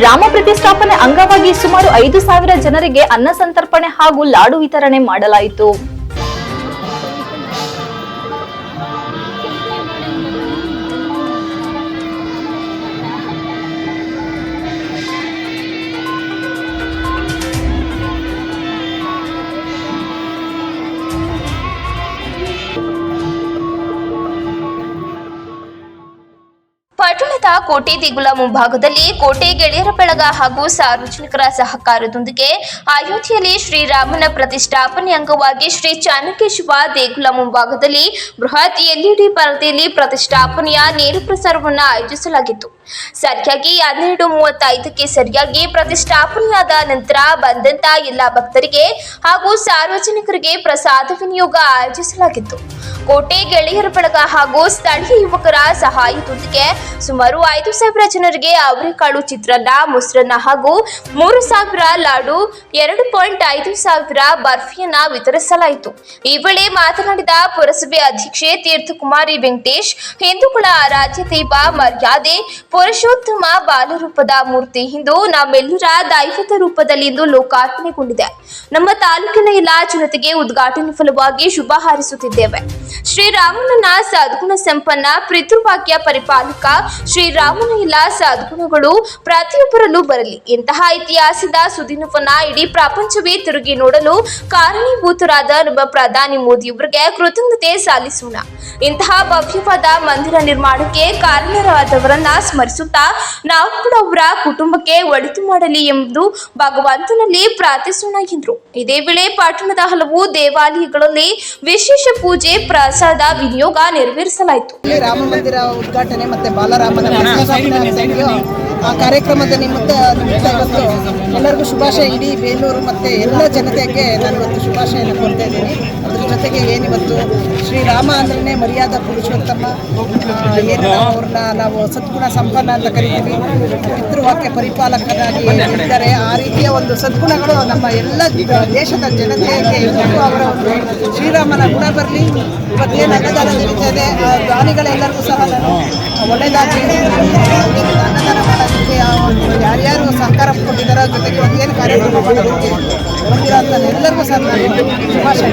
ರಾಮ ಪ್ರತಿಷ್ಠಾಪನೆ ಅಂಗವಾಗಿ ಸುಮಾರು 5,000 ಜನರಿಗೆ ಅನ್ನ ಸಂತರ್ಪಣೆ ಹಾಗೂ ಲಾಡು ವಿತರಣೆ ಮಾಡಲಾಯಿತು. ಪಟ್ಟಣದ ಕೋಟೆ ದೇಗುಲ ಮುಂಭಾಗದಲ್ಲಿ ಕೋಟೆ ಗೆಳೆಯರ ಬಳಗ ಹಾಗೂ ಸಾರ್ವಜನಿಕರ ಸಹಕಾರದೊಂದಿಗೆ ಅಯೋಧ್ಯೆಯಲ್ಲಿ ಶ್ರೀರಾಮನ ಪ್ರತಿಷ್ಠಾಪನೆ ಅಂಗವಾಗಿ ಶ್ರೀ ಚಾಣಕ್ಯೇಶ್ವರ ದೇಗುಲ ಮುಂಭಾಗದಲ್ಲಿ ಬೃಹತ್ ಎಲ್ಇಡಿ ಪರದೆಯಲ್ಲಿ ಪ್ರತಿಷ್ಠಾಪನೆಯ ನೇರ ಪ್ರಸಾರವನ್ನು ಆಯೋಜಿಸಲಾಗಿತ್ತು. ಸರಿಯಾಗಿ 12:35ಕ್ಕೆ ಸರಿಯಾಗಿ ಪ್ರತಿಷ್ಠಾಪನೆಯಾದ ನಂತರ ಬಂದಂತ ಎಲ್ಲ ಭಕ್ತರಿಗೆ ಹಾಗೂ ಸಾರ್ವಜನಿಕರಿಗೆ ಪ್ರಸಾದ ವಿನಿಯೋಗ ಆಯೋಜಿಸಲಾಗಿತ್ತು. ಕೋಟೆ ಗೆಳೆಯರ ಬಳಗ ಹಾಗೂ ಸ್ಥಳೀಯ ಯುವಕರ ಸಹಾಯದೊಂದಿಗೆ ಸುಮಾರು 5,000 ಜನರಿಗೆ ಅವರೆಕಾಳು ಚಿತ್ರಾನ್ನ, ಮೊಸರನ್ನ ಹಾಗೂ 3,000 ಲಾಡು, 2,500 ಬರ್ಫಿಯನ್ನ ವಿತರಿಸಲಾಯಿತು. ಈ ವೇಳೆ ಮಾತನಾಡಿದ ಪುರಸಭೆ ಅಧ್ಯಕ್ಷೆ ತೀರ್ಥಕುಮಾರಿ ವೆಂಕಟೇಶ್, ಹಿಂದೂಗಳ ಆರಾಧ್ಯ ದೈವ ಮರ್ಯಾದೆ ಪುರುಷೋತ್ತಮ ಬಾಲರೂಪದ ಮೂರ್ತಿ ಇಂದು ನಮ್ಮೆಲ್ಲರ ದೈವದ ರೂಪದಲ್ಲಿ ಇಂದು ಲೋಕಾರ್ಪಣೆಗೊಂಡಿದೆ. ನಮ್ಮ ತಾಲೂಕಿನ ಎಲ್ಲ ಜನತೆಗೆ ಉದ್ಘಾಟನೆ ಫಲವಾಗಿ ಶುಭ ಹಾರೈಸುತ್ತಿದ್ದೇವೆ. ಶ್ರೀರಾಮನನ್ನ ಸದ್ಗುಣ ಸಂಪನ್ನ ಪಿತೃವಾಕ್ಯ ಪರಿಪಾಲಕ ಶ್ರೀರಾಮನ ಎಲ್ಲ ಸದ್ಗುಣಗಳು ಪ್ರತಿಯೊಬ್ಬರಲ್ಲೂ ಬರಲಿ. ಇಂತಹ ಇತಿಹಾಸದ ಸುದಿನವನ್ನ ಇಡೀ ಪ್ರಪಂಚವೇ ತಿರುಗಿ ನೋಡಲು ಕಾರಣೀಭೂತರಾದ ನಮ್ಮ ಪ್ರಧಾನಿ ಮೋದಿಯವರಿಗೆ ಕೃತಜ್ಞತೆ ಸಲ್ಲಿಸೋಣ. ಇಂತಹ ಭವ್ಯವಾದ ಮಂದಿರ ನಿರ್ಮಾಣಕ್ಕೆ ಕಾರಣರಾದವರನ್ನ ಸ್ಮರಿಸುತ್ತಾ ನಾವು ಕೂಡ ಅವರ ಕುಟುಂಬಕ್ಕೆ ಒಳಿತು ಮಾಡಲಿ ಎಂದು ಭಗವಂತನಲ್ಲಿ ಪ್ರಾರ್ಥಿಸೋಣ ಎಂದರು. ಇದೇ ವೇಳೆ ಪಟ್ಟಣದ ಹಲವು ದೇವಾಲಯಗಳಲ್ಲಿ ವಿಶೇಷ ಪೂಜೆ, ಪ್ರಸಾದ ವಿನಿಯೋಗ ನೆರವೇರಿಸಲಾಯಿತು. ರಾಮ ಮಂದಿರ ಉದ್ಘಾಟನೆ ಮತ್ತೆ ಬಾಲರಾಮನ ಆ ಕಾರ್ಯಕ್ರಮದ ನಿಮಿತ್ತ ಇವತ್ತು ಎಲ್ಲರಿಗೂ ಶುಭಾಶಯ. ಇಡೀ ಬೇಲೂರು ಮತ್ತೆ ಎಲ್ಲ ಜನತೆಗೆ ನಾನು ಇವತ್ತು ಶುಭಾಶಯನ ಕೊಡ್ತಾ ಇದ್ದೀನಿ. ಅದ್ರ ಜೊತೆಗೆ ಏನಿವತ್ತು ಶ್ರೀರಾಮ ಅಂದ್ರೆ ಮರ್ಯಾದ ಪುರುಷೋತ್ತಮ, ಏನು ಅವ್ರನ್ನ ನಾವು ಸದ್ಗುಣ ಸಂಪನ್ನ ಅಂತ ಕರಿತೀವಿ, ಪಿತೃವಾಕ್ಯ ಪರಿಪಾಲಕರಾಗಿ ಇದ್ದಾರೆ. ಆ ರೀತಿಯ ಒಂದು ಸದ್ಗುಣಗಳು ನಮ್ಮ ಎಲ್ಲ ದೇಶದ ಜನತೆಗೆ ಇವತ್ತು ಅವರ ಒಂದು ಶ್ರೀರಾಮನ ಗುಣ ಬರಲಿ. ಇವತ್ತೇನು ಅನ್ನದಾನ ನಡೀತಾ ಇದೆ, ದಾನಿಗಳೆಲ್ಲರಿಗೂ ಸಹ ನಾನು ಒಳ್ಳೆಯದಾಗಿ ಅನ್ನದಾನ ಮಾಡೋದಕ್ಕೆ ಯಾರ್ಯಾರು ಸಹಕಾರ ಕೊಟ್ಟಿದ್ದಾರೋ, ಜೊತೆಗೆ ಏನು ಕಾರ್ಯಕ್ರಮ ಮಾಡೋದಕ್ಕೆ ಬಂದಿರೋ ಅಂತ ಎಲ್ಲರಿಗೂ ಸಹ ಶುಭಾಶಯ.